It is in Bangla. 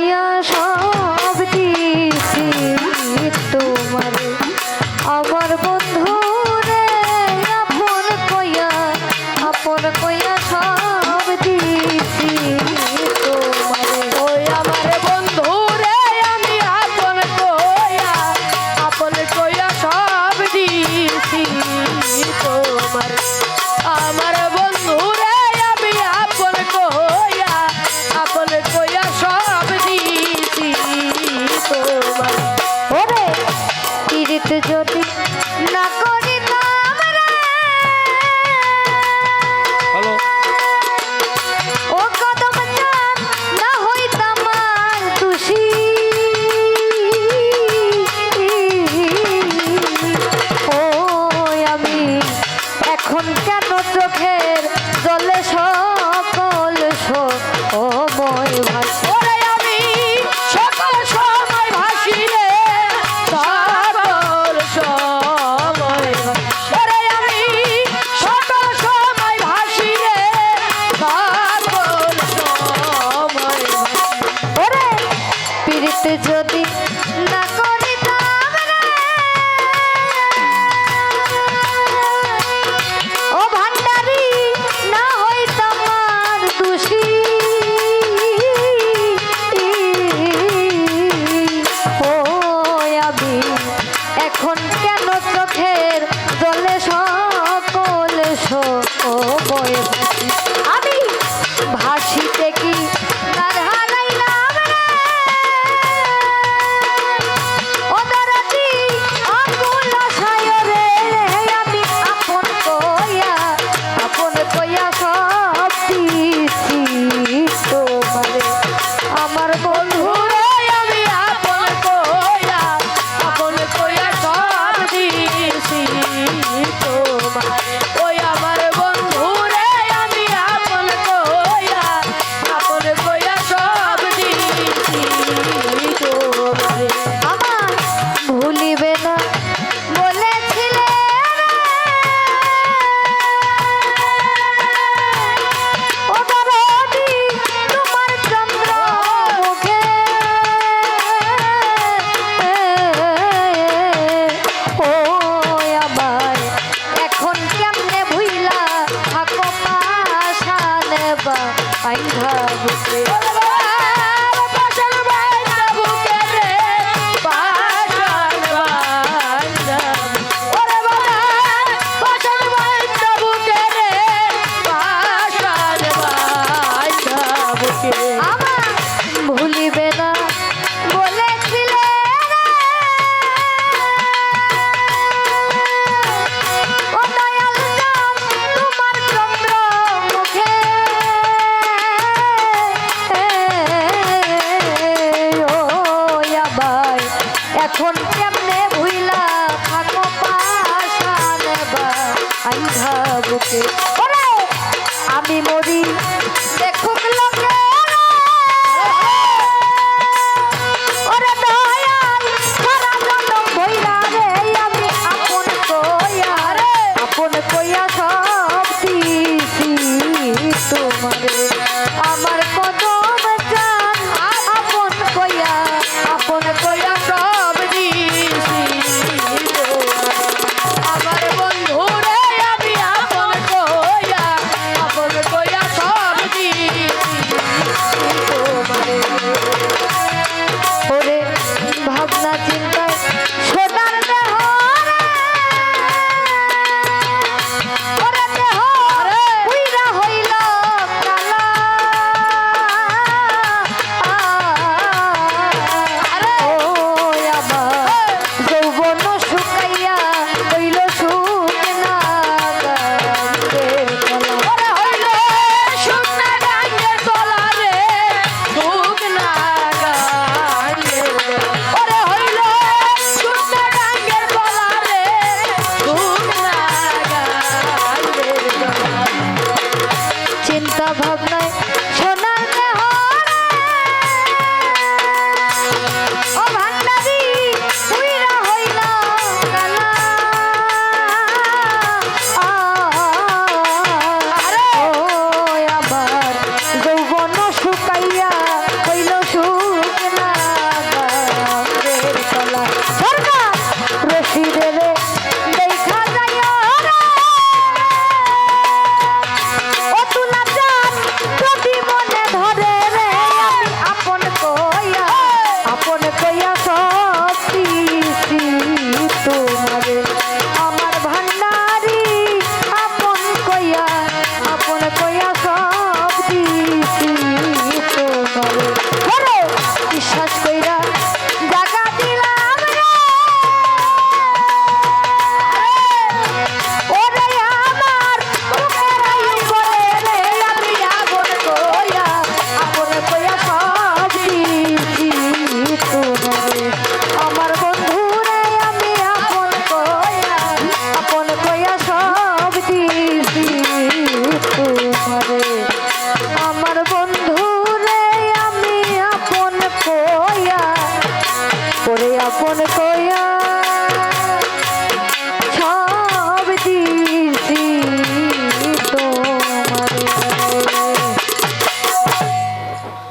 কইয়া সব দিছি তোমারে আমার বন্ধু রে আপন কইয়া সব দিছি তোমারে ওই আমার বন্ধু রে আমি আপন কইয়া সব দিছি তোমার আমার বন্ধু রে আমি আপন কইয়া সব দিছি তোমার ওরে পীড়িত যদি না করিতাম রে হ্যালো ও কদম চাঁদ না হইতাম আর দোষী ও আমি এখন কেন চোখের জলে সকল সময় ভাসি ওরে আমি সকল সময় ভাসি রে সকল সময় ওরে আমি সকল সময় ভাসি রে সকল সময় ওরে পীড়িত যদি না করিতাম রে ও ভান্ডারি না হইতাম আর দোষী ও আমি এখন কেন চোখের জলে সকল সময় ভাসি আমি ভাসিতে কি তার হারাইলাম রে ও দরদি আকুল আশায় রে আমি আপন কইয়া সব দিছি তোমারে আমার বন্ধু রে আমি আপন কইয়া সব দিছি তোমার ওই আমার বন্ধু রে আমি আপন কইয়া সব দিছি তোমার আমার ভুলিবে না বলেছিলে ও দরদি তোমার চন্দ্র মুখে ও আমার এখন কেমনে ভুইলা থাকো পাশানে বা আইধা বুকে পাশান বাইন্দা বুকে রে পাশান বাইন্দা ওরে বাবা পাশান বাইন্দা বুকে রে পাশান বাইন্দা বুকে আমার ভুলিবে না বলেছিলে ও দয়াল চাঁদ তোমার চন্দ্র মুখে ও আবার এখন কেমনে ভুইলা থাকো পাশানে বা আইধা বুকে ওরে আমি মরি দেখুক লোকে ওরে দয়াল সারা জনম ভইরা রে আমি আপন কইয়া সব দিছি তোমারে আমার কদম চান আপন কইয়া সব দিছি আমার বন্ধু রে আমি আপন কইয়া সব দিছি তোমারে ওরে ভাবনা চিন্তায় সোনার দেহ রে ওরে দেহ উইরা হইল কালা ও আমার যৌবন শুকাইয়া হইল শুকনা গাঙ্গের তলা ওরে হইল শুকনা গাঙ্গের তলা রে শুকনা গাঙ্গের ওরে হইল শুকনা আপন কয়া